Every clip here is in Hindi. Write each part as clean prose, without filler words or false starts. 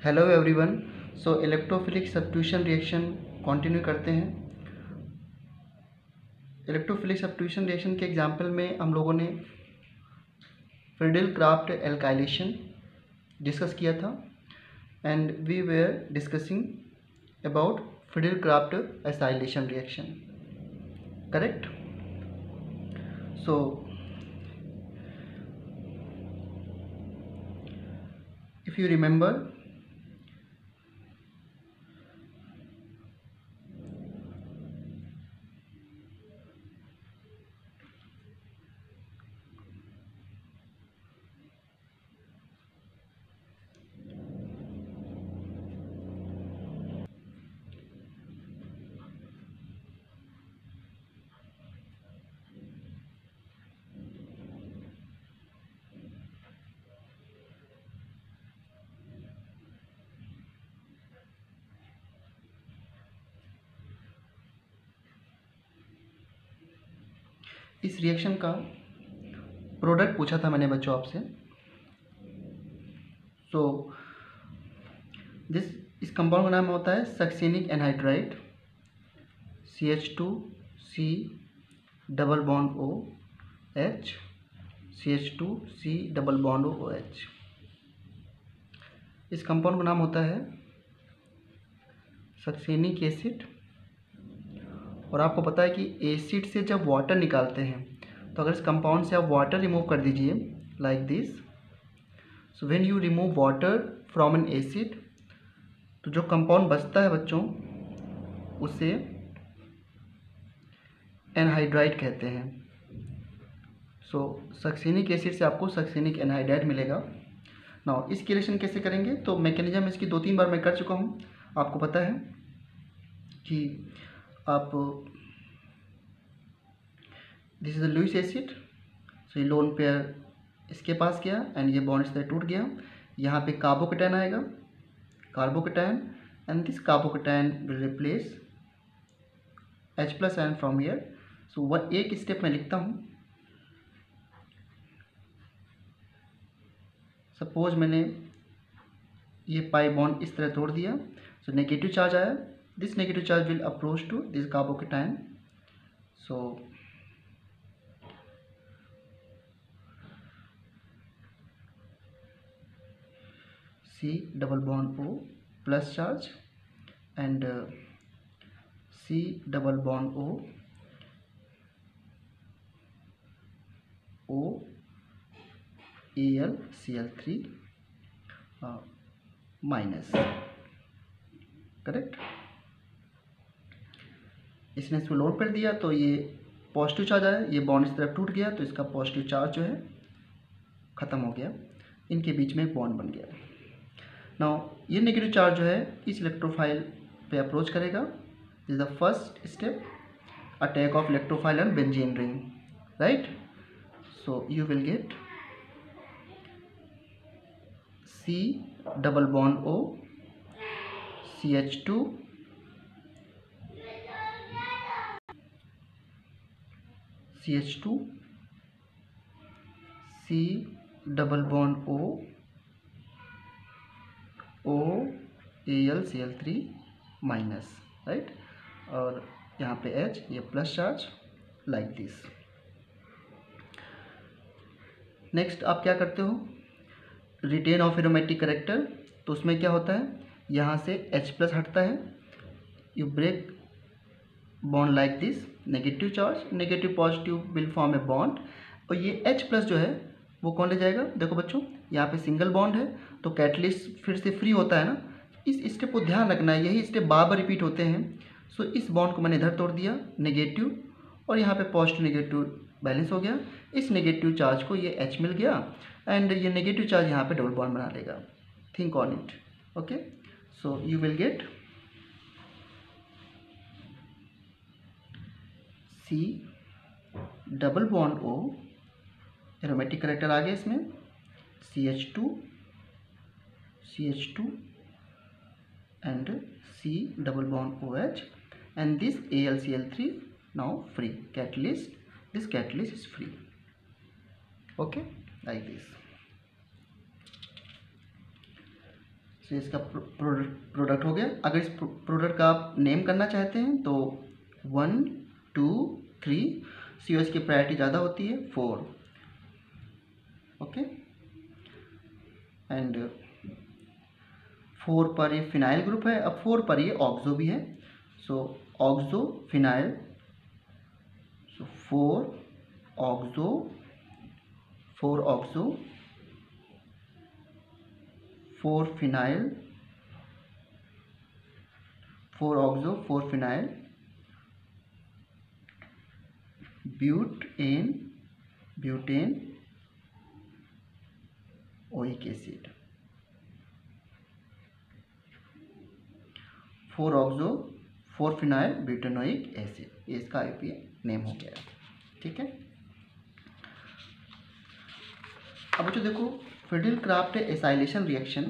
Hello everyone. So electrophilic substitution reaction continue करते हैं। इलेक्ट्रोफिलिक सब्स्टिट्यूशन रिएक्शन के एग्जांपल में हम लोगों ने फ्रीडल क्राफ्ट एल्काइलेशन डिस्कस किया था and we were discussing about Friedel Crafts acylation reaction, correct? So if you remember, इस रिएक्शन का प्रोडक्ट पूछा था मैंने बच्चों आपसे। सो इस कंपाउंड का नाम होता है succinic anhydride, CH2C double bond OH, CH2C double bond OH। इस कंपाउंड का नाम होता है सक्सेनिक एसिड। और आपको पता है कि एसिड से जब वाटर निकालते हैं तो अगर इस कंपाउंड से आप वाटर रिमूव कर दीजिए like this, so when you remove water from N acid, तो जो कंपाउंड बचता है बच्चों उसे एनहाइड्राइड कहते हैं। सो सक्सेनिक एसिड से आपको सक्सेनिक एनहाइड्राइड मिलेगा। नाउ इसकी रिएक्शन कैसे करेंगे, तो मैकेनिज्म इसकी 2-3 बार मैं कर चुका हूँ। आपको पता है कि आप this is a Lewis acid, so ये लोन पेयर इसके पास गया एंड ये बॉन्ड इस तरह टूट गया। यहाँ पे कार्बोकेटायन आएगा, carbocation, and this carbocation will replace H+ ion from here. So वह एक स्टेप मैं लिखता हूँ। सपोज मैंने ये पाई बॉन्ड इस तरह तोड़ दिया, सो नेगेटिव चार्ज आया, this negative charge will approach to this carbocation. So C double bond O plus charge and C double bond O AlCl3 minus, correct? इसने इसको लोड कर दिया तो ये पॉजिटिव चार्ज आया, ये बॉन्ड इस तरफ टूट गया तो इसका पॉजिटिव चार्ज जो है ख़त्म हो गया, इनके बीच में एक बॉन्ड बन गया। नाउ ये नेगेटिव चार्ज जो है इस इलेक्ट्रोफाइल पे अप्रोच करेगा। This is the first step, attack of electrophile on benzene ring, right? So you will get C double bond O CH2 C double bond O AlCl3 minus, right? और यहाँ पे H, ये plus charge, like this. Next आप क्या करते हो, रिटेन ऑफ एरोमेटिक करेक्टर, तो उसमें क्या होता है, यहाँ से H+ हटता है, you break bond like this, negative charge negative positive will form a bond, और ये H+ जो है वो कौन ले जाएगा। देखो बच्चों यहाँ पे सिंगल बॉन्ड है तो कैटलिस्ट फिर से फ्री होता है ना, इस स्टेप को ध्यान रखना है, यही स्टेप बार बार रिपीट होते हैं। सो इस बॉन्ड को मैंने इधर तोड़ दिया, नेगेटिव, और यहाँ पे पॉजिटिव नेगेटिव बैलेंस हो गया, इस नेगेटिव चार्ज को ये H मिल गया एंड ये नेगेटिव चार्ज यहाँ पे डबल बॉन्ड बना लेगा। Think on it, okay? So you will get C double bond O, aromatic character आ गया इसमें, CH2 and C double bond OH and this AlCl3 now free catalyst, this catalyst is free, okay, like this. तो इसका प्रोडक्ट हो गया। अगर इस प्रोडक्ट का आप नेम करना चाहते हैं तो 1 2 3, COH की प्रायोरिटी ज़्यादा होती है 4। ओके, एंड 4 पर ये फिनाइल ग्रुप है, अब 4 पर ये ऑक्सो भी है, सो ऑक्सो फिनाइल, सो 4 oxo 4 phenyl, 4 oxo 4 phenyl butane oic acid, 4 oxo 4 phenyl butanoic acid, ये इसका IUPAC नेम हो गया। ठीक है, अब बच्चों देखो फिडेल-क्राफ्ट एसाइलेशन रिएक्शन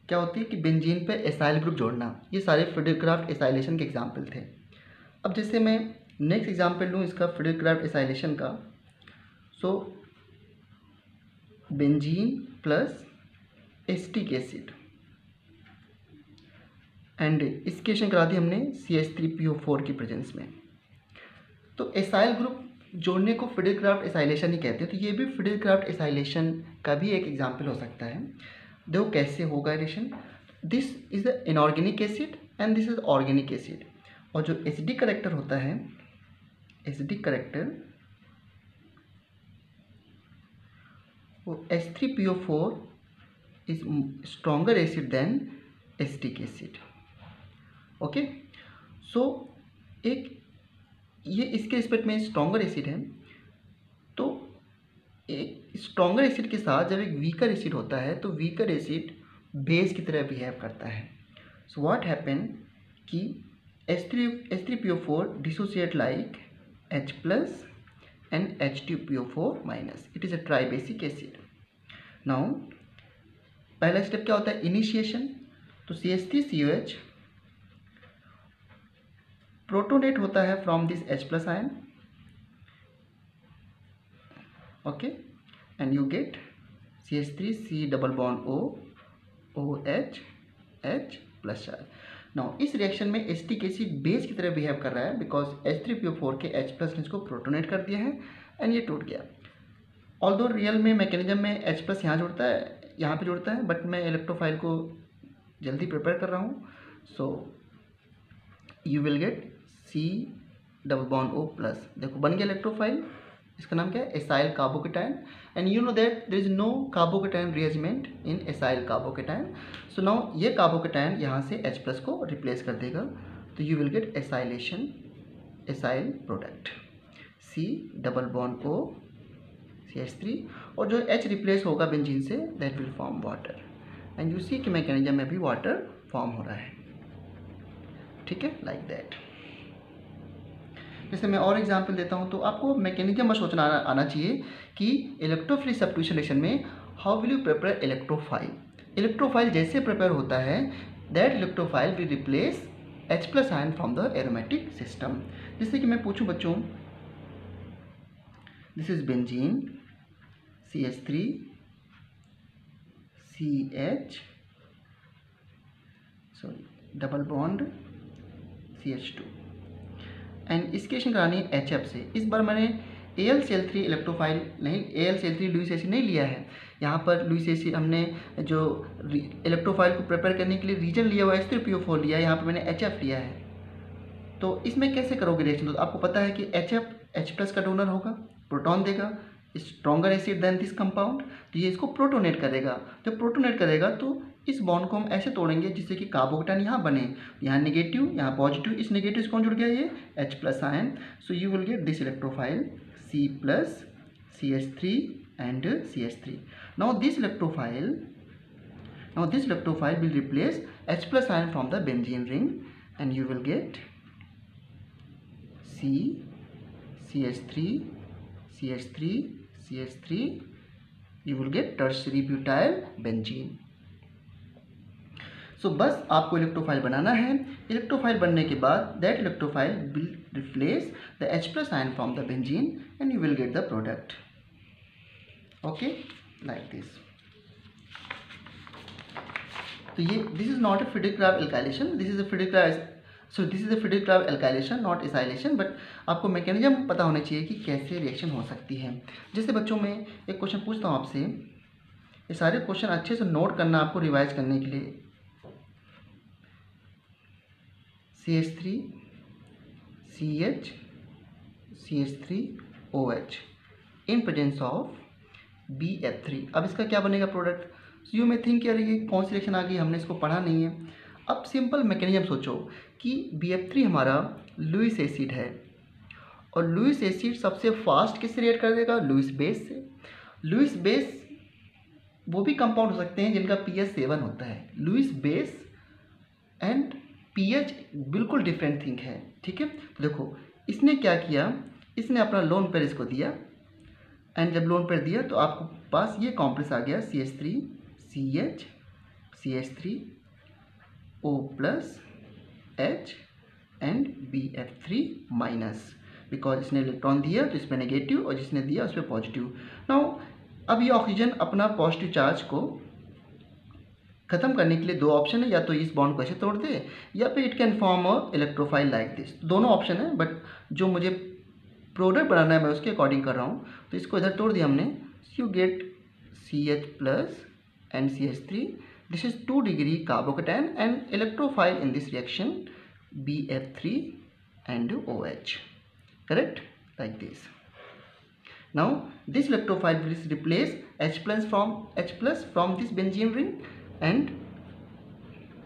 क्या होती है कि बेंजीन पे एसाइल ग्रुप जोड़ना, ये सारे फिडेल-क्राफ्ट एसाइलेशन के एग्जाम्पल थे। अब जैसे मैं नेक्स्ट एग्जाम्पल लूँ इसका फिडेल-क्राफ्ट एसाइलेशन का, सो benzene plus acetic acid and इसकी रिएक्शन करा दी हमने CH3PO4 की प्रेजेंस में। तो एसाइल ग्रुप जोड़ने को फिडेल-क्राफ्ट एसाइलेशन ही कहते हैं, तो ये भी फिडेल-क्राफ्ट एसाइलेशन का भी एक एग्जाम्पल हो सकता है। देखो कैसे होगा relation, this is the inorganic acid and this is organic acid, और जो एसिडिक करेक्टर होता है, एसिडिक करेक्टर वो H3PO4 is stronger acid than acetic acid. Okay, so एक ये इसके रिस्पेक्ट में स्ट्रॉन्गर एसिड है, तो एक स्ट्रॉन्गर एसिड के साथ जब एक वीकर एसिड होता है तो वीकर एसिड बेस की तरह बिहेव करता है। सो व्हाट हैपन कि H3PO4 dissociate like H plus and H2PO4 minus, it is a tribasic acid. Now पहला स्टेप क्या होता है, इनिशिएशन, तो CH3COH प्रोटोनेट होता है from this H plus ion, okay, and you get CH3C double bond O OH H plus charge. Now इस रिएक्शन में एसिटिक एसिड बेस की तरह बिहेव कर रहा है बिकॉज H3PO4 के H प्लस ने इसको प्रोटोनेट कर दिया है एंड ये टूट गया। ऑल्दो रियल में मैकेनिज्म में H प्लस यहाँ जुड़ता है, यहाँ पे जुड़ता है, बट मैं इलेक्ट्रोफाइल को जल्दी प्रिपेयर कर रहा हूँ, so you will get C double bond O plus. देखो बन गया इलेक्ट्रोफाइल, इसका नाम क्या है, acyl carbocation, and you know that there is no carbocation rearrangement in acyl carbocation. So now ये कार्बोकेटाइन यहाँ से H प्लस को रिप्लेस कर देगा, तो you will get acylation, acyl product C double bond O CH3, और जो H रिप्लेस होगा बेंजीन से that will form water, and you see कि मैकेनिज्म में भी वाटर फॉर्म हो रहा है। ठीक है, लाइक दैट। जैसे मैं और एग्जांपल देता हूं, तो आपको मैकेनिज्म में सोचना आना चाहिए कि इलेक्ट्रोफिलिक सब्स्टिट्यूशन रिएक्शन में how will you prepare electrophile. Electrophile जैसे प्रिपेयर होता है that electrophile will replace H plus ion from the aromatic system. जैसे कि मैं पूछूं बच्चों, this is benzene CH3 CH double bond CH2 and इसकी रिएक्शन करानी है HF से। इस बार मैंने AlCl3 इलेक्ट्रोफाइल नहीं, AlCl3 लुईस एसिड नहीं लिया है, यहाँ पर लुईस एसिड हमने जो इलेक्ट्रोफाइल को प्रिपेयर करने के लिए रीजन लिया हुआ है H3PO4 लिया है, यहाँ पर मैंने HF लिया है। तो इसमें कैसे करोगे रिएक्शन, तो आपको पता है कि HF H प्लस का डोनर होगा, प्रोटॉन देगा, stronger acid than this compound, तो ये इसको प्रोटोनेट करेगा। जब प्रोटोनेट करेगा तो इस बॉन्ड को हम ऐसे तोड़ेंगे जिससे कि कार्बोकेटाइन यहाँ बने, यहाँ नेगेटिव यहाँ पॉजिटिव, इस नेगेटिव से कौन जुड़ गया, ये H plus ion, so you will get this electrophile C plus CH3 and CH3। now this electrophile will replace H plus ion from the benzene ring and you will get CH3 CH3 CH3, you will get tertiary butyl benzene। सो बस आपको इलेक्ट्रोफाइल बनाना है। इलेक्ट्रोफाइल बनने के बाद that electrophile will replace the H plus ion from the benzene and you will get the product, okay, like this. तो ये this is not a Friedrich-craft alkylation, this is a Friedrich-craft alkylation not acylation, but आपको मैकेनिज्म पता होना चाहिए कि कैसे रिएक्शन हो सकती है। जैसे बच्चों में एक क्वेश्चन पूछता हूँ आपसे, ये सारे क्वेश्चन अच्छे से नोट करना आपको रिवाइज करने के लिए। CH3 CH CH3OH in presence of BF3। अब इसका क्या बनेगा प्रोडक्ट? सो यू में थिंक यार ये कौन सी रिएक्शन आ गई, हमने इसको पढ़ा नहीं है। अब सिंपल मैकेनिज्म सोचो कि BF3 हमारा लुईस एसिड है, और लुईस एसिड सबसे फास्ट किससे रिएक्ट कर देगा? लुईस बेस से। लुईस बेस वो भी कंपाउंड हो सकते हैं जिनका pH 7 होता है। लुईस बेस एंड pH बिल्कुल डिफरेंट थिंग है, ठीक है। तो देखो इसने क्या किया, इसने अपना लोन पेयर इसको दिया, एंड जब लोन पेयर दिया तो आपको पास ये कॉम्प्लेक्स आ गया CH3 CH CH3O plus H and BF3 minus, because इसने इलेक्ट्रॉन दिया तो इसमें नेगेटिव और जिसने दिया उस पर पॉजिटिव। नाउ अब ये ऑक्सीजन अपना पॉजिटिव चार्ज को खत्म करने के लिए दो ऑप्शन है, या तो इस बॉन्ड को ऐसे तोड़ दे या फिर it can form a electrophile like this. दोनों ऑप्शन है, बट जो मुझे प्रोडक्ट बनाना है मैं उसके अकॉर्डिंग कर रहा हूँ। तो इसको इधर तोड़ दिया हमने, you get CH plus and CH3। This is 2 degree carbocation and electrophile in this reaction BF3 and OH, correct, like this. Now this electrophile will replace H plus from this benzene ring, and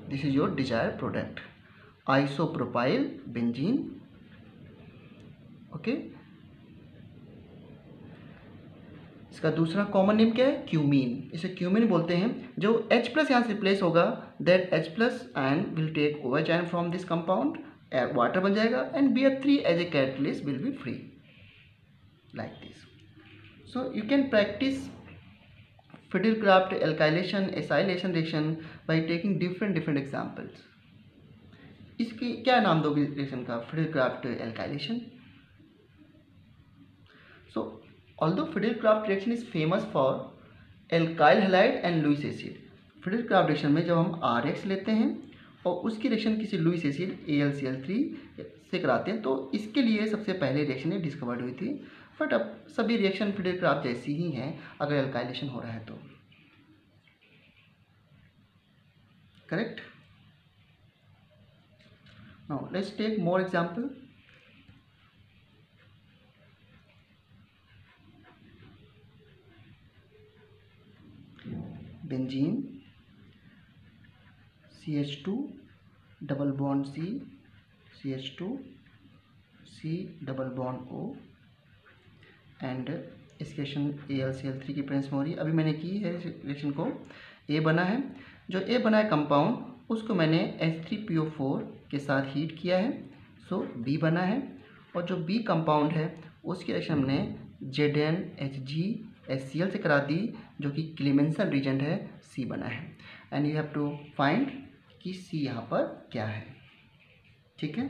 this is your desired product, isopropyl benzene, okay। इसका दूसरा कॉमन नेम क्या है? क्यूमीन। इसे क्यूमीन बोलते हैं। जो H प्लस यहाँ से रिप्लेस होगा, that H plus ion will take OH ion from this compound, water बन जाएगा, and BF3 as a catalyst will be free, like this. So you can practice Friedrich Crafts alkylation acylation reaction by taking different examples. इसकी क्या नाम दोगे रिएक्शन का? Friedrich Crafts alkylation. So although Friedrich Crafts reaction is famous for alkyl halide and Lewis acid, Friedrich Crafts reaction में जब हम RH लेते हैं और उसकी रिएक्शन किसी लुईस एसिड AlCl3 से कराते हैं, तो इसके लिए सबसे पहले रिएक्शन ये डिस्कवर्ड हुई थी। बट अब सभी रिएक्शन फ्रीडरिक-क्राफ्ट जैसी ही हैं अगर एल्काइलेशन हो रहा है तो, correct. Now let's take more example. Benzene CH2 double bond C CH2 C double bond O, and इस रिएक्शन AlCl3 की प्रेजेंस में हो रही है। अभी मैंने की है रिएक्शन को, A बना है, जो A बना है कंपाउंड उसको मैंने H3PO4 के साथ हीट किया है, सो B बना है, और जो B कंपाउंड है उसकी रिएक्शन हमने ZnHgHCl से करा दी, जो कि क्लेमेंसन रीजेंट है, C बना है। And you have to find कि C यहाँ पर क्या है, ठीक है।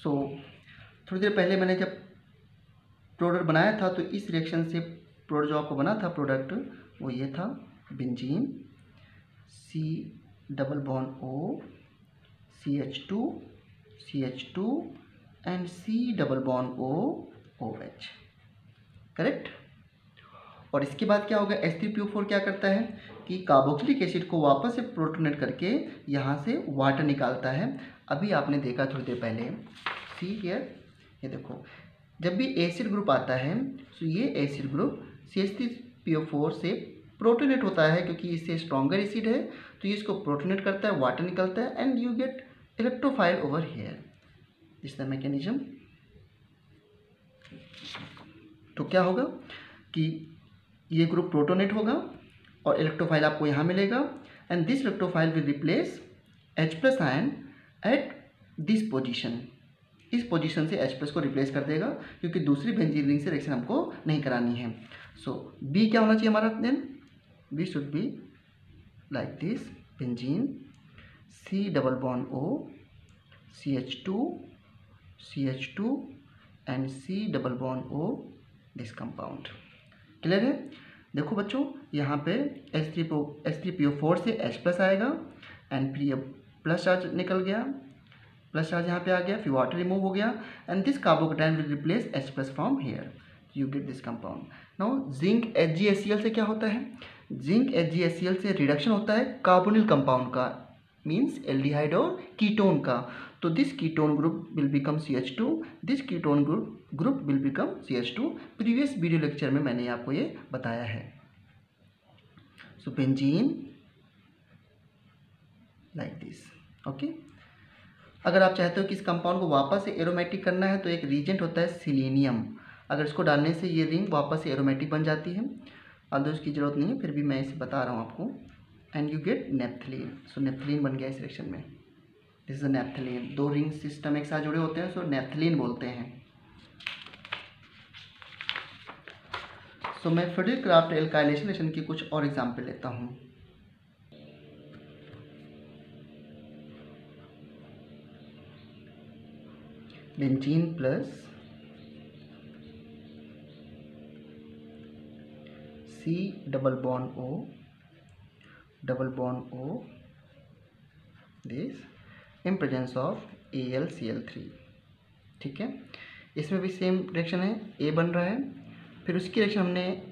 सो थोड़ी देर पहले मैंने जब प्रोडक्ट बनाया था तो इस रिएक्शन से प्रोडक्ट जो आपको बना था प्रोडक्ट वो ये था, benzene C double bond O CH2 and C double bond O OH, correct. और इसके बाद क्या होगा, H3PO4 क्या करता है कि कार्बोक्सिलिक एसिड को वापस से प्रोटोनेट करके यहाँ से वाटर निकालता है। अभी आपने देखा थोड़ी देर पहले, सी हियर, ये देखो जब भी एसिड ग्रुप आता है तो ये एसिड ग्रुप CH3PO4 से प्रोटोनेट होता है, क्योंकि इससे स्ट्रॉन्गर एसिड है तो ये इसको प्रोटोनेट करता है, वाटर निकलता है, and you get electrophile over here, this the mechanism. तो क्या होगा कि ये ग्रुप प्रोटोनेट होगा और इलेक्ट्रोफाइल आपको यहाँ मिलेगा, and this electrophile will replace H plus ion at this position. इस पोजीशन से H प्लस को रिप्लेस कर देगा, क्योंकि दूसरी बेंजीन रिंग से रिएक्शन हमको नहीं करानी है। सो B क्या होना चाहिए हमारा, then B should be like this, benzene C double bond O CH2 and C double bond O this compound, clear है। देखो बच्चों, यहाँ पे H3PO4 से H+ आएगा एंड फिर ये प्लस चार्ज निकल गया, प्लस चार्ज यहाँ पे आ गया, फिर वाटर रिमूव हो गया and this carbocation will replace H+ from here, you get this compound. Now zinc HgHcl से क्या होता है? जिंक HgHcl से रिडक्शन होता है कार्बोनिल कंपाउंड का, मीन्स एल्डिहाइड और कीटोन का। तो this ketone group will become CH2, this ketone group will become CH2। Previous video lecture में मैंने आपको ये बताया है। सो बेंजीन लाइक दिस, ओके। अगर आप चाहते हो कि इस कंपाउंड को वापस से एरोमेटिक करना है तो एक रीजेंट होता है सिलेनियम, अगर इसको डालने से ये रिंग वापस से एरोमेटिक बन जाती है, अदर उसकी ज़रूरत नहीं है, फिर भी मैं इसे बता रहा हूँ आपको। And you get naphthalene. So naphthalene बन गया इस रिएक्शन में, दिस इज अ नेप्थलीन। दो रिंग सिस्टम एक साथ जुड़े होते हैं, सो नेप्थलीन बोलते हैं। सो मैं फिडेलक्राफ्ट एल्काइलेशन रिएक्शन की कुछ और एग्जाम्पल लेता हूँ। Benzene plus C double bond O this in presence of AlCl3, ठीक है। इसमें भी सेम रिएक्शन है, A बन रहा है, फिर उसकी रिएक्शन हमने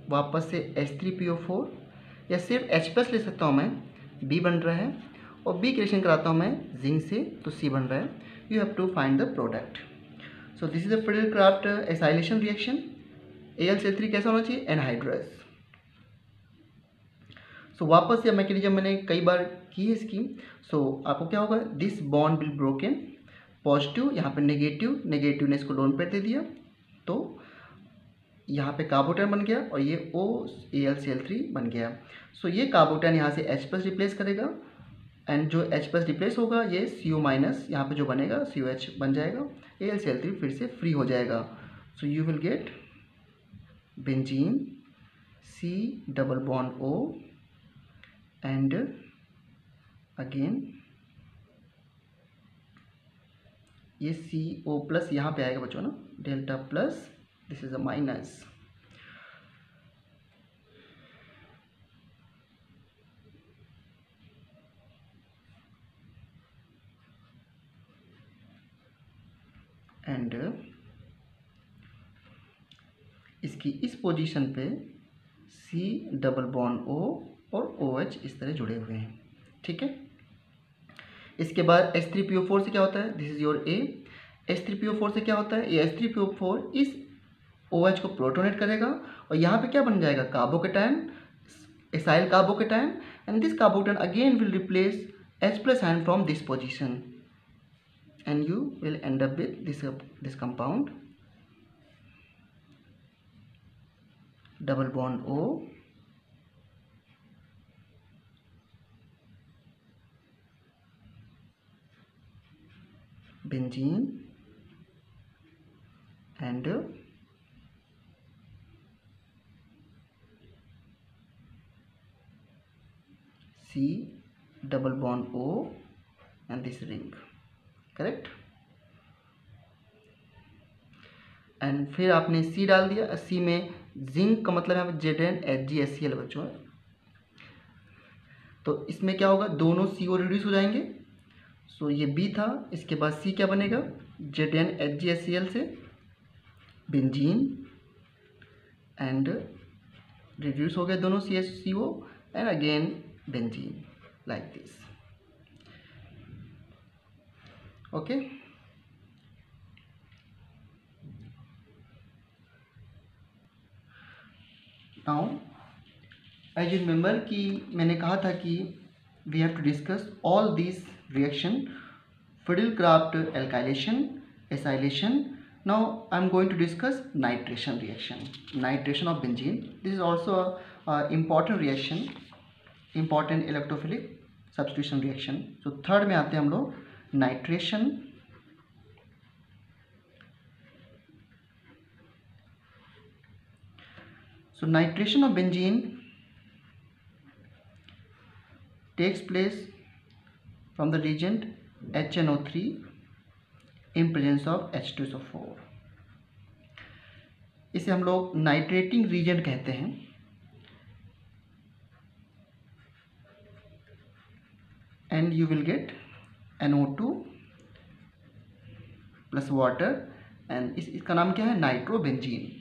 वापस से H3PO4 या सिर्फ H+ ले सकता हूँ मैं, B बन रहा है, और B की रिएक्शन कराता हूँ मैं जिंक से, तो C बन रहा है। You have to find the product. So this is a Friedel Crafts acylation reaction. AlCl3 कैसा होना चाहिए? एनहाइड्रस। सो वापस से मैकेनिज्म मैंने कई बार की है इसकी। सो आपको क्या होगा? This bond will broken, positive यहाँ पे नेगेटिव, नेगेटिव ने इसको लोन पेयर दे दिया, तो यहाँ पे कार्बोटन बन गया और ये AlCl3 बन गया। सो ये कार्बोटन यहाँ से H+ रिप्लेस करेगा एंड जो H+ रिप्लेस होगा ये CO- यहाँ पे जो बनेगा COH बन जाएगा, AlCl3 फिर से फ्री हो जाएगा। सो you will gate benzene C double bond O and again ये CO+ यहाँ पे आएगा बच्चों ना, delta plus, this is a minus. And इसकी इस पोजीशन पे C डबल बॉन्ड O और OH इस तरह जुड़े हुए हैं, ठीक है। इसके बाद H3PO4 से क्या होता है? This is your A। H3PO4 से क्या होता है? ये H3PO4 इस OH को प्रोटोनेट करेगा और यहाँ पे क्या बन जाएगा? Carbocation, acyl carbocation, and this carbocation again will replace H+ ion from this position and you will end up with this compound double bond O benzene and C double bond O and this ring, correct. And फिर आपने C डाल दिया, C में जिंक का मतलब यहाँ पे ZnHgHcl बच्चों है, तो इसमें क्या होगा? दोनों CO रिड्यूस हो जाएंगे। सो ये B था, इसके बाद C क्या बनेगा? ZnHgHcl से बेंजीन एंड रिड्यूस हो गए दोनों CH CO and again benzene like this, okay. Now as you remember कि मैंने कहा था कि we have to discuss all this reaction, Friedel Crafts alkylation, acylation. Now I am going to discuss nitration reaction, nitration of benzene. This is also important reaction, important electrophilic substitution reaction. तो थर्ड में आते हैं हम लोग nitration. So nitration of benzene takes place from the reagent HNO3 in presence of H2SO4। इसे हम लोग नाइट्रेटिंग रीजेंट कहते हैं। And you will gate NO2 plus water and इसका नाम क्या है, नाइट्रोबेंजीन।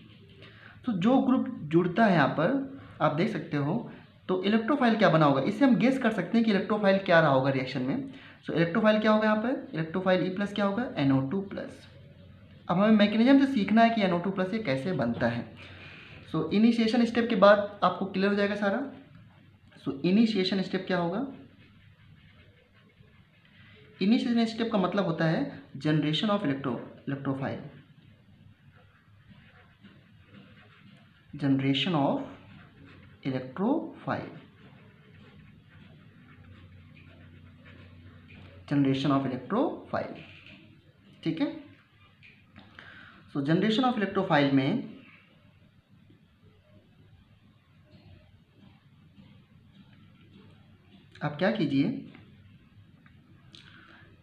तो जो ग्रुप जुड़ता है यहाँ पर आप देख सकते हो, तो इलेक्ट्रोफाइल क्या बना होगा, इससे हम गेस कर सकते हैं कि इलेक्ट्रोफाइल क्या रहा होगा रिएक्शन में। सो इलेक्ट्रोफाइल क्या होगा यहाँ पर, इलेक्ट्रोफाइल E प्लस क्या होगा, NO2 प्लस। अब हमें मैकेनिज्म से सीखना है कि NO2 प्लस ये कैसे बनता है। सो इनिशिएशन स्टेप के बाद आपको क्लियर हो जाएगा सारा। सो इनिशिएशन स्टेप क्या होगा, इनिशिएशन स्टेप का मतलब होता है generation of electrophile, generation of electrophile, generation of electrophile, ठीक है। सो जनरेशन ऑफ इलेक्ट्रोफाइल में आप क्या कीजिए,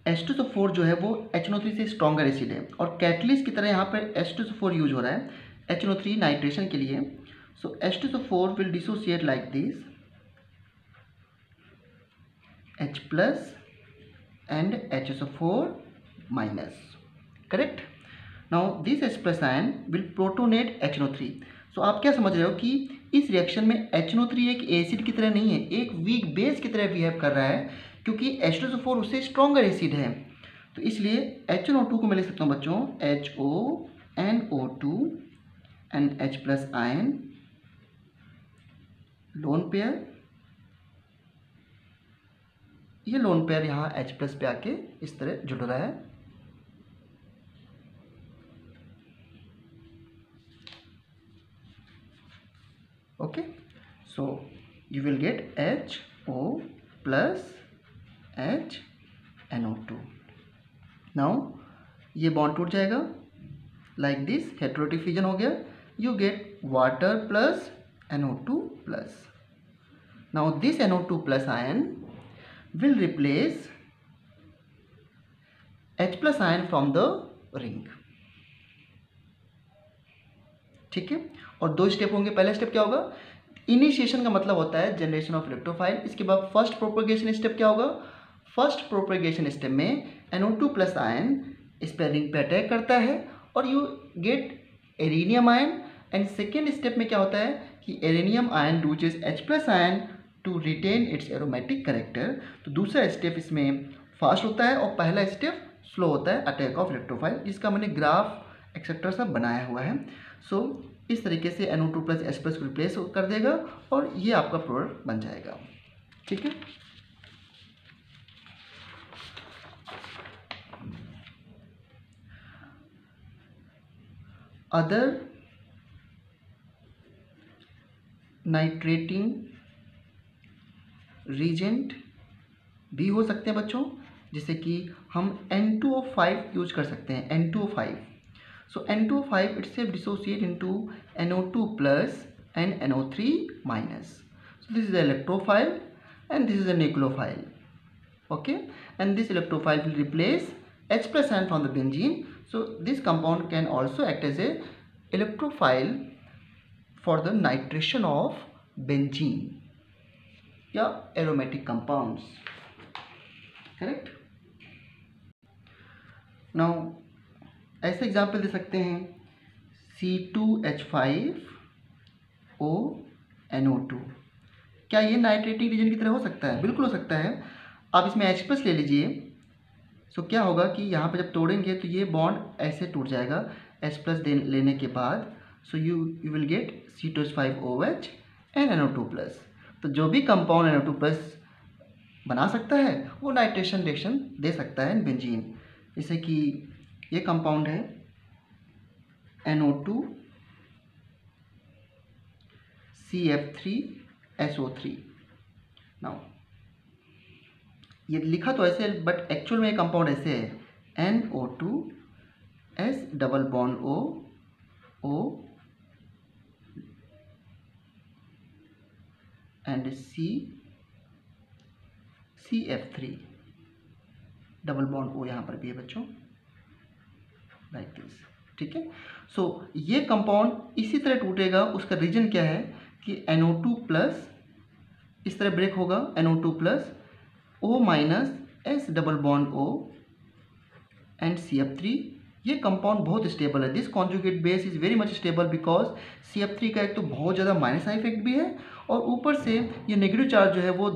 H2SO4 जो है वो HNO3 से स्ट्रॉन्गर एसिड है और कैटलिस्ट की तरह यहाँ पर H2SO4 यूज हो रहा है HNO3 नाइट्रेशन के लिए। सो H2SO4 will dissociate like this, H plus and HSO4 minus, correct. Now this H plus ion will protonate HNO3। सो आप क्या समझ रहे हो कि इस रिएक्शन में HNO3 एक एसिड की तरह नहीं है, एक वीक बेस की तरह बिहेव कर रहा है, क्योंकि H2SO4 उससे स्ट्रॉन्गर एसिड है। तो इसलिए HNO2 को मैं लिख सकता हूँ बच्चों HONO2 and H plus ion lone pair, ये लोन पेयर यहाँ H प्लस पे आके इस तरह जुड़ रहा है। Okay, so you will gate HO plus HNO2। Now ये बॉन्ड टूट जाएगा लाइक दिस, हेटेरोटिक फिजन हो गया, you get water plus NO2 plus. Now this NO2 plus ion will replace H plus ion from the ring, ठीक है। और दो स्टेप होंगे, पहला स्टेप क्या होगा, इनिशिएशन का मतलब होता है जनरेशन ऑफ इलेक्ट्रोफाइल। इसके बाद फर्स्ट प्रोपेगेशन स्टेप क्या होगा, फर्स्ट प्रोपेगेशन स्टेप में NO2 प्लस आयन इस पर रिंग पे अटैक करता है और you get arenium ion. And second step में क्या होता है कि arenium ion loses H plus ion to retain its aromatic character. तो दूसरा स्टेप इसमें फास्ट होता है और पहला स्टेप स्लो होता है, अटैक ऑफ इलेक्ट्रोफाइल, जिसका मैंने ग्राफ एक्सेट्रा सब बनाया हुआ है। सो इस तरीके से NO2 प्लस H प्लस को रिप्लेस कर देगा और ये आपका प्रोडक्ट बन जाएगा, ठीक है। अदर नाइट्रेटिंग रीजेंट भी हो सकते हैं बच्चों, जैसे कि हम N2O5 यूज कर सकते हैं, N2O5। So N2O5 itself dissociate into NO2 plus and NO3 minus. So this is the electrophile and this is a nucleophile, okay, and this electrophile will replace H plus ion from the benzene. So this compound can also act as a electrophile for the nitration of benzene या एरोमेटिक कंपाउंड्स, करेक्ट। नाउ ऐसे एग्जाम्पल दे सकते हैं C2H5ONO2, क्या ये नाइट्रेटिंग रीजन की तरह हो सकता है, बिल्कुल हो सकता है। आप इसमें H प्लस ले लीजिए, सो क्या होगा कि यहाँ पे जब तोड़ेंगे तो ये बॉन्ड ऐसे टूट जाएगा H प्लस लेने के बाद। सो you will gate C2H5OH and NO2 plus. तो जो भी कंपाउंड NO2 प्लस बना सकता है वो नाइट्रेशन रिएक्शन दे सकता है बेंजीन। जैसे कि ये कंपाउंड है NO2 CF3SO3। नाउ ये लिखा तो ऐसे है बट एक्चुअल में ये कंपाउंड ऐसे है NO2 S double bond O and CF3 double bond O यहाँ पर भी है बच्चों, लाइक दिस, ठीक है। सो ये कंपाउंड इसी तरह टूटेगा, उसका रीजन क्या है कि NO2 प्लस इस तरह ब्रेक होगा, NO2 plus O minus S double bond O and CF3। ये कंपाउंड बहुत स्टेबल है। This conjugate base is very much stable because CF3 का एक तो बहुत ज़्यादा माइनस आई इफेक्ट भी है और ऊपर से ये नेगेटिव चार्ज जो है वो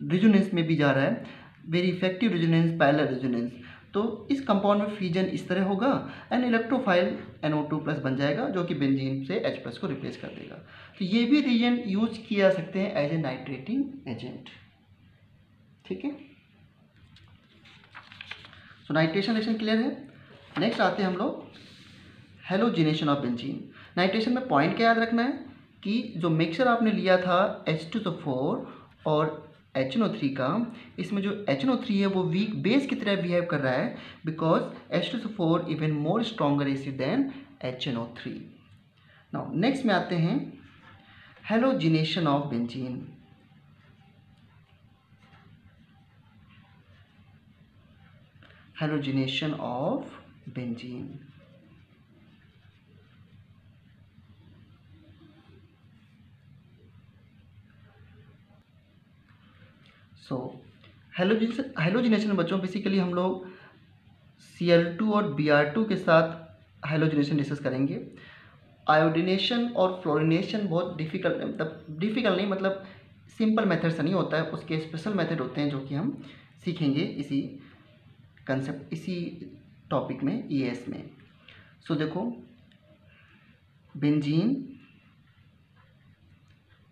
रिजोनेंस में भी जा रहा है, very effective resonance, parallel resonance. तो इस कंपाउंड में फ्यूजन इस तरह होगा एंड इलेक्ट्रोफाइल NO2+ बन जाएगा जो कि बेंजीन से H+ को रिप्लेस कर देगा। तो ये भी रिएजेंट यूज किया जा सकते हैं एज ए नाइट्रेटिंग एजेंट। ठीक है, सो नाइट्रेशन रिएक्शन क्लियर है। नेक्स्ट आते हैं हम लोग हेलोजिनेशन ऑफ बेंजीन। नाइट्रेशन में पॉइंट क्या याद रखना है कि जो मिक्सचर आपने लिया था H2SO4 और HNO3 का, इसमें जो HNO3 है वो वीक बेस की तरह बिहेव कर रहा है because H2SO4 even more stronger acid than HNO3। Now next में आते हैं halogenation of benzene. Halogenation of benzene. So halogenation में बच्चों बेसिकली हम लोग Cl2 और Br2 के साथ हेलोजिनेशन डिस्कस करेंगे। आयोडिनेशन और फ्लोरिनेशन बहुत डिफ़िकल्ट नहीं, मतलब सिंपल मेथड से नहीं होता है, उसके स्पेशल मेथड होते हैं जो कि हम सीखेंगे इसी कंसेप्ट, इसी टॉपिक में, ES में। सो देखो, बेंजीन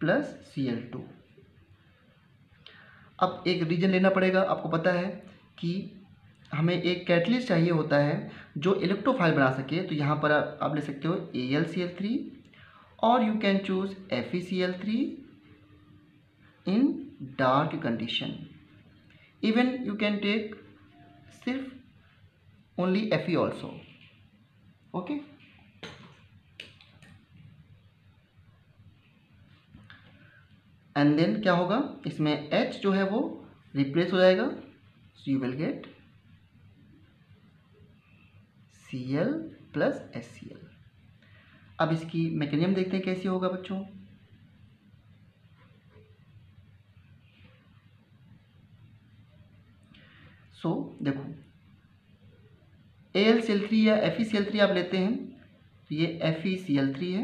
प्लस Cl2। अब एक रीजन लेना पड़ेगा। आपको पता है कि हमें एक कैटलिस्ट चाहिए होता है जो इलेक्ट्रोफाइल बना सके। तो यहाँ पर आप ले सकते हो AlCl3 और you can choose FeCl3 in dark condition. Even you can take सिर्फ only Fe also. Okay, and then क्या होगा, इसमें H जो है वो रिप्लेस हो जाएगा, सो you will gate Cl plus HCl। अब इसकी मैकेनिज्म देखते हैं कैसी होगा बच्चों। सो देखो, AlCl3 या FeCl3 आप लेते हैं तो ये FeCl3 है।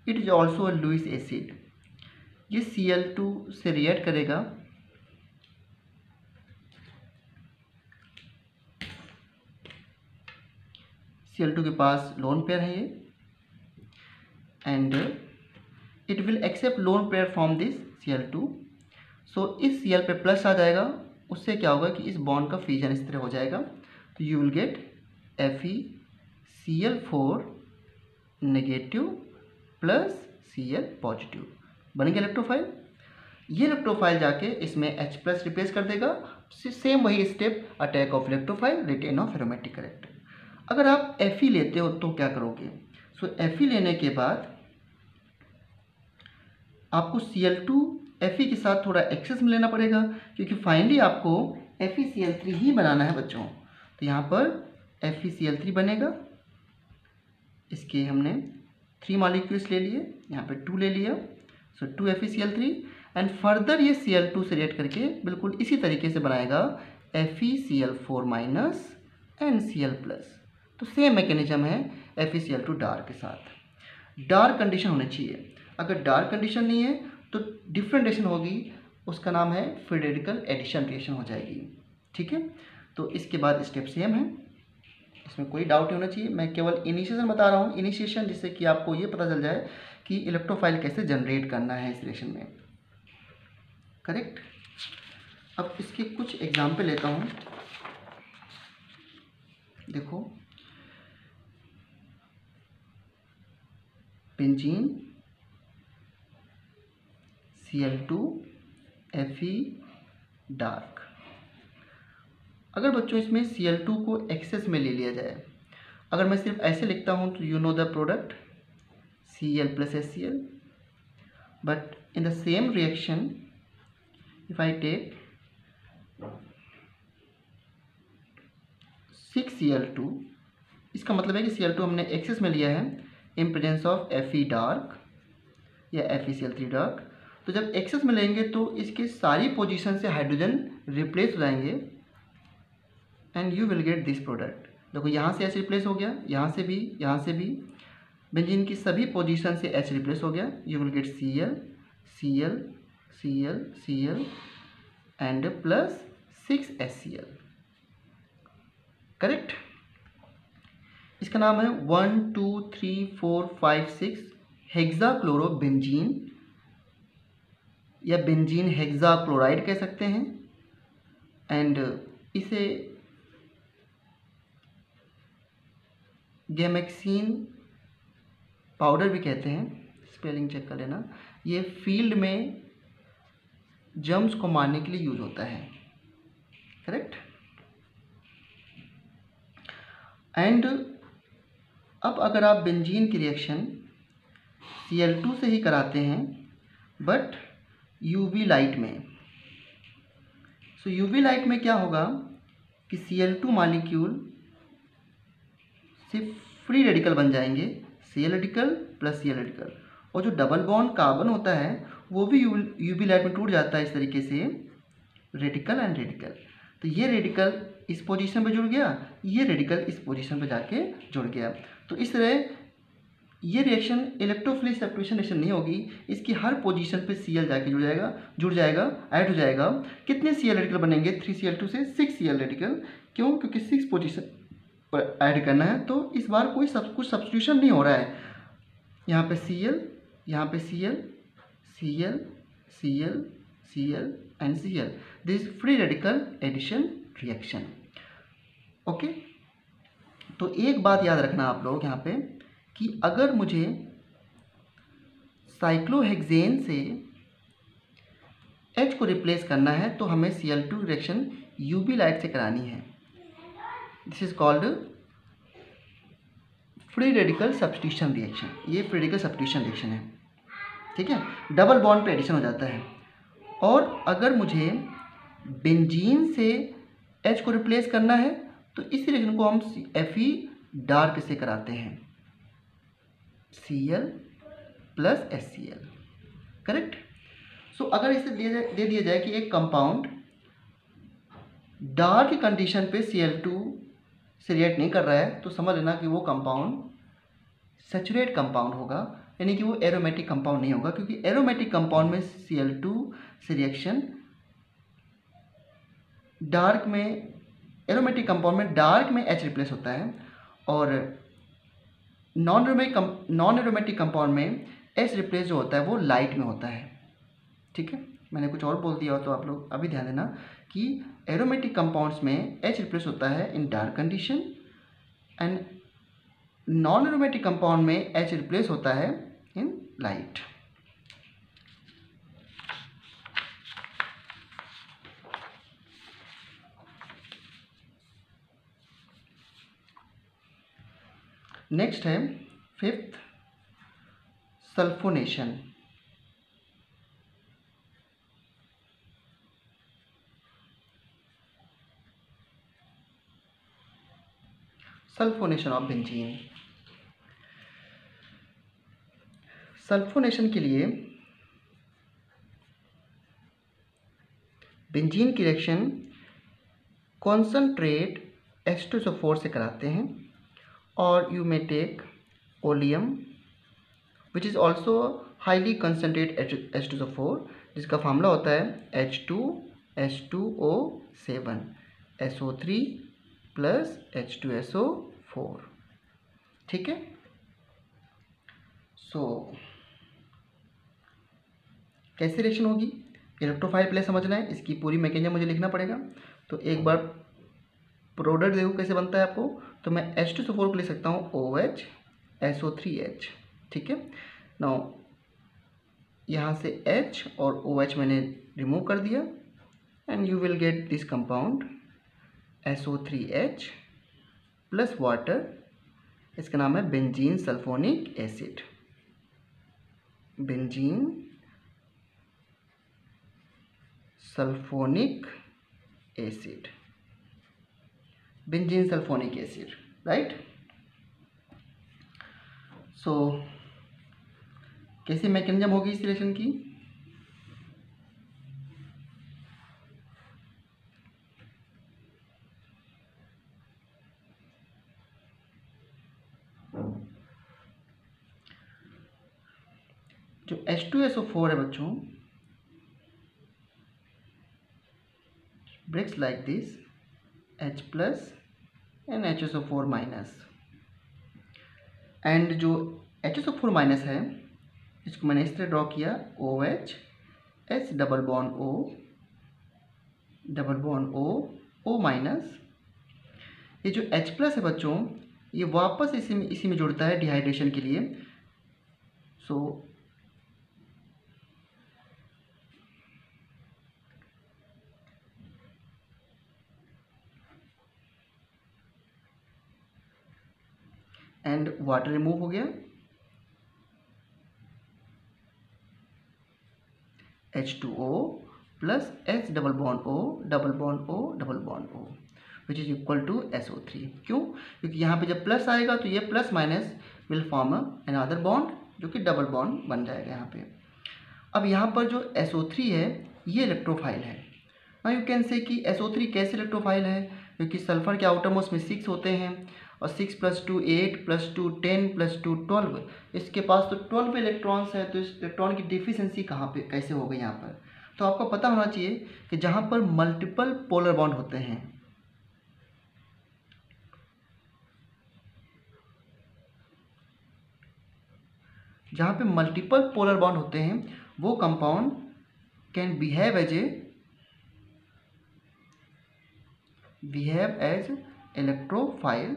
It is also a Lewis acid. ये Cl2 से रिएक्ट करेगा, Cl2 के पास लोन पेयर है ये, and it will accept lone pair from this Cl2। So इस Cl पे प्लस आ जाएगा, उससे क्या होगा कि इस बॉन्ड का फ्यूजन इस तरह हो जाएगा। तो you will get FeCl4 negative plus Cl positive, बनेगा इलेक्ट्रोफाइल। ये इलेक्ट्रोफाइल जाके इसमें H+ रिप्लेस कर देगा। सेम वही step, attack of electrophile, retain of aromatic character. अगर आप Fe लेते हो तो क्या करोगे। सो Fe लेने के बाद आपको Cl2 Fe के साथ थोड़ा एक्सेस में लेना पड़ेगा क्योंकि फाइनली आपको FeCl3 ही बनाना है बच्चों। तो यहाँ पर FeCl3 बनेगा। इसके हमने 3 मॉलिक्यूल्स ले लिए, यहाँ पे 2 ले लिया, सो 2 FeCl3 एंड फर्दर ये Cl2 से रिएक्ट करके बिल्कुल इसी तरीके से बनाएगा FeCl4 माइनस एंड Cl+। तो सेम मैकेनिज्म है FeCl2 डार्क के साथ। डार्क कंडीशन होनी चाहिए। अगर डार्क कंडीशन नहीं है तो डिफरेंट रिएक्शन होगी, उसका नाम है फ्रेडरिकल एडिशन रिएक्शन हो जाएगी। ठीक है, तो इसके बाद स्टेप सेम है, इसमें कोई डाउट नहीं होना चाहिए। मैं केवल इनिशिएशन बता रहा हूँ, इनिशिएशन, जिससे कि आपको ये पता चल जाए कि इलेक्ट्रोफाइल कैसे जनरेट करना है इस रिएक्शन में। करेक्ट। अब इसके कुछ एग्जाम्पल लेता हूँ। देखो, बेंजीन Cl2 Fe डार्क। अगर बच्चों इसमें Cl2 को एक्सेस में ले लिया जाए, अगर मैं सिर्फ ऐसे लिखता हूँ तो you know the product Cl plus HCl, but in the same reaction if I take 6Cl2, इसका मतलब है कि Cl2 हमने एक्सेस में लिया है in presence of Fe dark या FeCl3 डार्क। तो जब एक्सेस में लेंगे तो इसके सारी पोजीशन से हाइड्रोजन रिप्लेस हो जाएंगे and you will get this product. देखो यहाँ से H रिप्लेस हो गया, यहाँ से भी, यहाँ से भी, बेंजीन की सभी पोजीशन से H रिप्लेस हो गया। You will gate Cl Cl Cl Cl and plus 6HCl। Correct. इसका नाम है 1 2 3 4 5 6 हेक्साक्लोरोबेंजीन या बेंजीन हेक्साक्लोराइड कह सकते हैं। एंड इसे गैमेक्सिन पाउडर भी कहते हैं, स्पेलिंग चेक कर लेना। ये फील्ड में जर्म्स को मारने के लिए यूज होता है। करेक्ट। एंड अब अगर आप बेंजीन की रिएक्शन Cl2 से ही कराते हैं बट यूवी लाइट में, सो यूवी लाइट में क्या होगा कि Cl2 मॉलिक्यूल सिर्फ फ्री रेडिकल बन जाएंगे, Cl radical plus Cl radical, और जो डबल बॉन्ड कार्बन होता है वो भी यूवी लाइट में टूट जाता है इस तरीके से, रेडिकल एंड रेडिकल। तो ये रेडिकल इस पोजीशन पे जुड़ गया, ये रेडिकल इस पोजीशन पे जाके जुड़ गया। तो इस तरह ये रिएक्शन इलेक्ट्रोफिलिक सेपरेशन रिएक्शन नहीं होगी, इसकी हर पोजीशन पे Cl जाके जुड़ जाएगा, ऐड हो जाएगा। कितने Cl रेडिकल बनेंगे 3Cl2 से 6Cl रेडिकल। क्यों? क्योंकि 6 पोजीशन पर ऐड करना है, तो इस बार कोई कुछ सब्स्टिट्यूशन नहीं हो रहा है। यहाँ पे Cl, यहाँ पे Cl, Cl, Cl, Cl and Cl, this free radical addition reaction. Okay. तो एक बात याद रखना आप लोग यहाँ पे कि अगर मुझे साइक्लोहेक्सेन से H को रिप्लेस करना है तो हमें Cl2 रिएक्शन यूवी लाइट से करानी है। This is called free radical substitution reaction. ये फ्री रेडिकल सब्स्टिट्यूशन रिएक्शन है, ठीक है। डबल बॉन्ड पे एडिशन हो जाता है। और अगर मुझे बेंजीन से H को रिप्लेस करना है तो इस रिएक्शन को हम Fe डार्क से कराते हैं, Cl प्लस HCl। करेक्ट। सो अगर इसे दे दिया जाए कि एक कंपाउंड डार्क कंडीशन पे Cl2 से रिएक्ट नहीं कर रहा है तो समझ लेना कि वो कंपाउंड सैचुरेट कंपाउंड होगा, यानी कि वो एरोमेटिक कंपाउंड नहीं होगा, क्योंकि एरोमेटिक कंपाउंड में Cl2 से रिएक्शन डार्क में, एरोमेटिक कंपाउंड में डार्क में H रिप्लेस होता है, और नॉन एरोमेटिक कंपाउंड में H रिप्लेस जो होता है वो लाइट में होता है। ठीक है, मैंने कुछ और बोल दिया हो तो आप लोग अभी ध्यान देना कि एरोमेटिक कंपाउंड्स में H रिप्लेस होता है इन dark condition and non aromatic compound में H रिप्लेस होता है इन लाइट। नेक्स्ट है fifth, sulphonation. Sulphonation of benzene. Sulphonation के लिए बेंजीन की रिएक्शन कॉन्सनट्रेट H2SO4 से कराते हैं, और you may take oleum which is also highly concentrate H2SO4, जिसका फार्मूला होता है H2H2O7 SO3 प्लस H2SO4। ठीक है। सो कैसे रिएक्शन होगी, इलेक्ट्रोफाइल पहले समझना है, इसकी पूरी मैकेनिज्म मुझे लिखना पड़ेगा। तो एक बार प्रोडक्ट देखो कैसे बनता है आपको। तो मैं H2SO4 को लिख सकता हूँ OH SO3H। ठीक है। नाउ यहाँ से H और OH मैंने रिमूव कर दिया and you will get this compound SO3H plus water. इसका नाम है benzene sulphonic acid. Benzene sulphonic acid, benzene sulphonic acid, right. So कैसी मैकेनिज्म होगी इस रिएक्शन की। जो H2SO4 है बच्चों, breaks like this, H plus and HSO4 minus, and जो HSO4 माइनस है इसको मैंने इस तरह ड्रॉ किया, OH H double bond O O minus. ये जो H प्लस है बच्चों, ये वापस इसी में जुड़ता है डिहाइड्रेशन के लिए। सो एंड वाटर रिमूव हो गया, H2O plus H double bond O double bond O double bond O which is equal to SO3। क्यों? क्योंकि यहाँ पे जब प्लस आएगा तो ये plus minus will form another bond जो कि डबल बॉन्ड बन जाएगा यहाँ पे। अब यहाँ पर जो SO3 है ये इलेक्ट्रोफाइल है। नाउ यू कैन से कि SO3 कैसे इलेक्ट्रोफाइल है, क्योंकि सल्फर के आउटर मोस्ट में 6 होते हैं और 6 + 2 8 + 2 10 + 2 12, इसके पास तो 12 इलेक्ट्रॉन्स है। तो इस इलेक्ट्रॉन की डिफिशिएंसी कहाँ पे कैसे हो गई यहाँ पर? तो आपको पता होना चाहिए कि जहाँ पर मल्टीपल पोलर बॉन्ड होते हैं, जहाँ पे मल्टीपल पोलर बॉन्ड होते हैं वो compound can behave as electrophile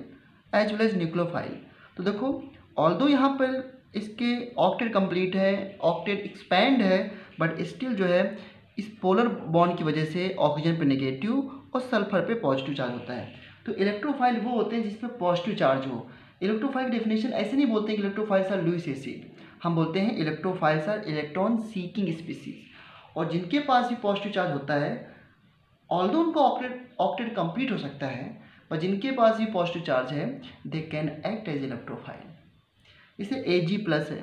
as well as nucleophile. तो देखो, ऑल्दो यहाँ पर इसके ऑक्टेट कंप्लीट है, ऑक्टेट एक्सपैंड है, बट स्टिल जो है इस पोलर बॉन्ड की वजह से ऑक्सीजन पे नेगेटिव और सल्फर पे पॉजिटिव चार्ज होता है। तो इलेक्ट्रोफाइल वो होते हैं जिसपे पॉजिटिव चार्ज हो। इलेक्ट्रोफाइल की डेफिनेशन ऐसे नहीं बोलते हैं कि इलेक्ट्रोफाइल्स आर लुईस एसिड, हम बोलते हैं electrophiles are electron seeking species. और जिनके पास भी पॉजिटिव चार्ज होता है, ऑल्दो उनका ऑक्टेट कंप्लीट हो सकता है, पर जिनके पास भी पॉजिटिव चार्ज है they can act as electrophile. इसे Ag+ है,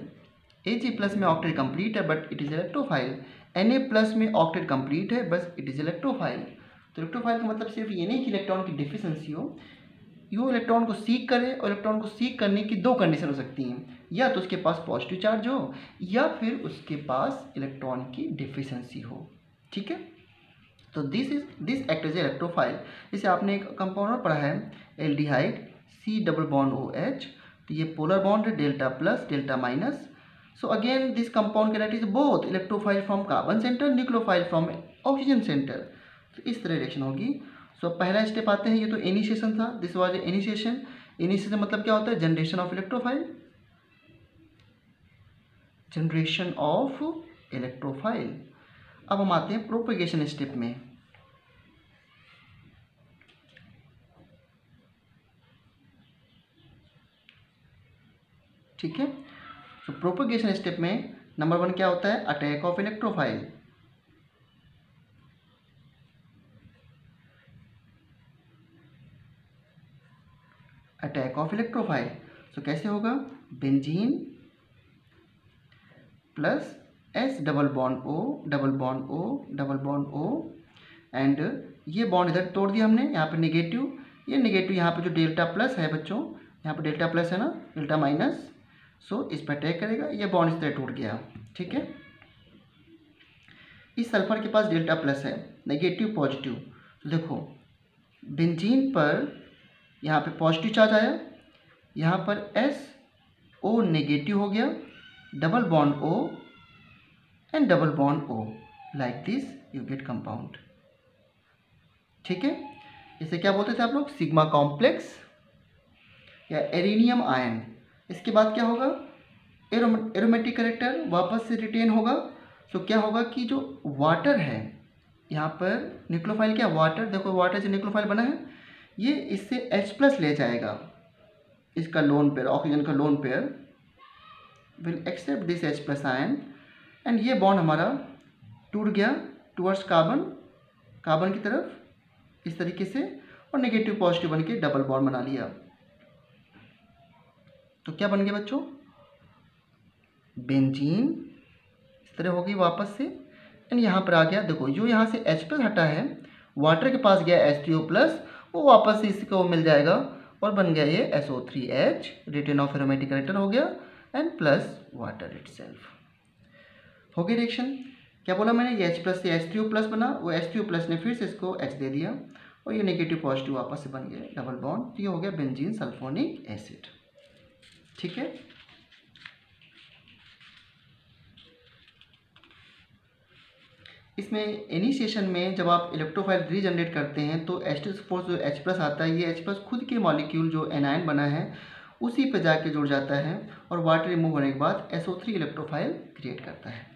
Ag+ में ऑक्टेट कंप्लीट है but it is electrophile. Na+ में ऑक्टेट कंप्लीट है बस इट इज़ इलेक्ट्रोफाइल। तो इलेक्ट्रोफाइल का मतलब सिर्फ ये नहीं कि इलेक्ट्रॉन की डिफिशिएंसी हो, यो इलेक्ट्रॉन को सीक करे। और इलेक्ट्रॉन को सीक करने की दो कंडीशन हो सकती हैं, या तो उसके पास पॉजिटिव चार्ज हो या फिर उसके पास इलेक्ट्रॉन की डिफिशिएंसी हो। ठीक है, तो दिस एक्ट एज इलेक्ट्रोफाइल। जैसे आपने एक कंपाउंड और पढ़ा है aldehyde C double bond OH, तो ये पोलर बॉन्ड है, Δ+ Δ-। So again this compound can act is both electrophile from carbon centre, nucleophile from oxygen centre. तो इस तरह रिएक्शन होगी। सो पहला स्टेप आते हैं, ये तो इनिशिएशन था, दिस वाज इनिशिएशन। इनिशिएशन मतलब क्या होता है? Generation of electrophile, generation of electrophile. अब हम आते हैं प्रोपेगेशन स्टेप में। ठीक है, तो प्रोपेगेशन स्टेप में नंबर 1 क्या होता है? Attack of electrophile. Attack of electrophile तो कैसे होगा? Benzene plus S double bond O double bond O double bond O, and ये बॉन्ड इधर तोड़ दिया हमने, यहाँ पे नेगेटिव, ये नेगेटिव यहाँ पे जो Δ+ है बच्चों, यहाँ पे Δ+ है ना, Δ-। सो इस पर अटैक करेगा, ये बॉन्ड इस तरह टूट गया। ठीक है, इस सल्फर के पास Δ+ है, नेगेटिव पॉजिटिव। तो देखो बेंजीन पर यहाँ पे पॉजिटिव चार्ज आया, यहाँ पर SO नेगेटिव हो गया, double bond O and double bond O, like this you get compound. ठीक है, इसे क्या बोलते थे आप लोग? सिग्मा कॉम्प्लेक्स या एरेनियम आयन। इसके बाद क्या होगा? एरोमेटिक कैरेक्टर वापस से रिटेन होगा। तो क्या होगा कि जो वाटर है, यहाँ पर न्यूक्लियोफाइल क्या? वाटर। देखो वाटर से न्यूक्लियोफाइल बना है, ये इससे H+ ले जाएगा, इसका लोन पेयर, ऑक्सीजन का lone pair will accept this H+ ion, and ये बॉन्ड हमारा टूट गया टुवर्ड्स कार्बन, कार्बन की तरफ इस तरीके से, और नेगेटिव पॉजिटिव बन के डबल बॉन्ड बना लिया। तो क्या बन गया बच्चों? बेंजीन इस तरह होगी वापस से, एंड यहाँ पर आ गया, देखो जो यहाँ से H+ हटा है, वाटर के पास गया H2O+, वो वापस से इसको मिल जाएगा और बन गया ये SO3H, retain of aromatic character हो गया, एंड प्लस वाटर इटसेल्फ। हो गई रिएक्शन। क्या बोला मैंने, ये H+ से H3O+ बना, वो H3O+ ने फिर से इसको H दे दिया और ये नेगेटिव पॉजिटिव आपस से बन गया डबल बॉन्ड, तो ये हो गया बेंजीन सल्फोनिक एसिड। ठीक है, इसमें इनिशिएशन में जब आप इलेक्ट्रोफाइल रीजनरेट करते हैं तो H2 जो H+ आता है, ये H+ खुद के मॉलिक्यूल जो एनायन बना है उसी पे जाके जुड़ जाता है और वाटर रिमूव होने के बाद SO3 इलेक्ट्रोफाइल क्रिएट करता है।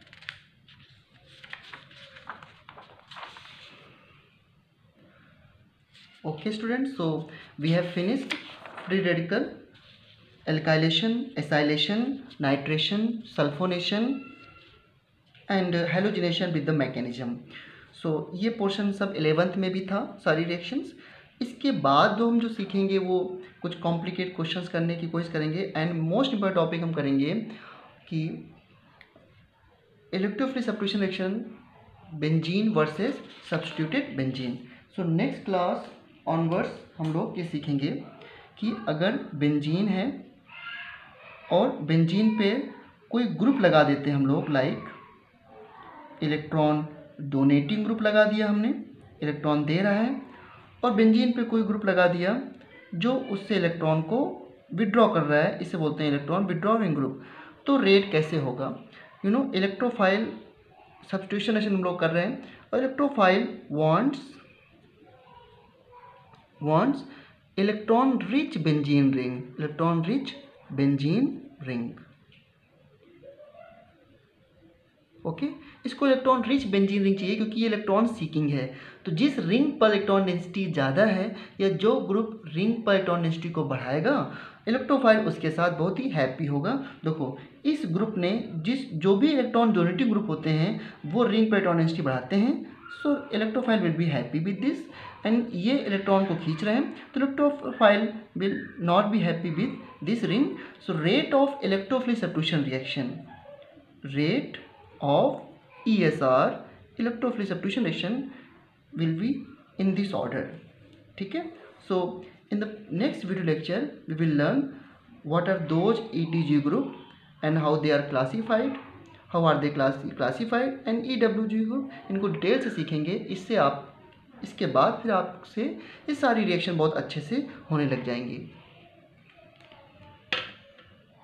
Okay students, so we have finished free radical alkylation, acylation, nitration, sulfonation and halogenation with the mechanism. So ये पोर्शन सब 11th में भी था सारी रिएक्शंस। इसके बाद जो हम जो सीखेंगे वो कुछ कॉम्प्लिकेट क्वेश्चंस करने की कोशिश करेंगे एंड मोस्ट इंपॉर्टेंट टॉपिक हम करेंगे कि electrophilic substitution reaction benzene versus substituted benzene. So next class onwards हम लोग ये सीखेंगे कि अगर बेंजीन है और बेंजीन पे कोई ग्रुप लगा देते हैं हम लोग, लाइक इलेक्ट्रॉन डोनेटिंग ग्रुप लगा दिया हमने, इलेक्ट्रॉन दे रहा है, और बेंजीन पे कोई ग्रुप लगा दिया जो उससे इलेक्ट्रॉन को विड्रॉ कर रहा है, इसे बोलते हैं इलेक्ट्रॉन विड्रॉइंग ग्रुप। तो रेट कैसे होगा, इलेक्ट्रोफाइल सब्स्टिट्यूशन हम लोग कर रहे हैं और electrophile wants electron rich benzene ring, okay. इसको इलेक्ट्रॉन रिच बेंजीन रिंग चाहिए क्योंकि ये इलेक्ट्रॉन सीकिंग है। तो जिस रिंग पर इलेक्ट्रॉन डेंसिटी ज़्यादा है या जो ग्रुप रिंग पर इलेक्ट्रॉन डेंसिटी को बढ़ाएगा, इलेक्ट्रोफाइल उसके साथ बहुत ही हैप्पी होगा। देखो इस ग्रुप ने जो भी इलेक्ट्रॉन डोनेटिव ग्रुप होते हैं वो रिंग पर इलेक्ट्रॉन डेंसिटी बढ़ाते हैं, so electrophile will be happy with this and ये इलेक्ट्रॉन को खींच रहे हैं, तो electrophile will not be happy with this ring. So rate of electrophilic substitution reaction, rate of ESR electrophilic substitution reaction will be in this order. ठीक है, so in the next video lecture we will learn what are those ETG group and how they are classified, how are they classified and EWG group, इनको डिटेल से सीखेंगे। इससे आप इसके बाद फिर आपसे ये सारी रिएक्शन बहुत अच्छे से होने लग जाएंगी।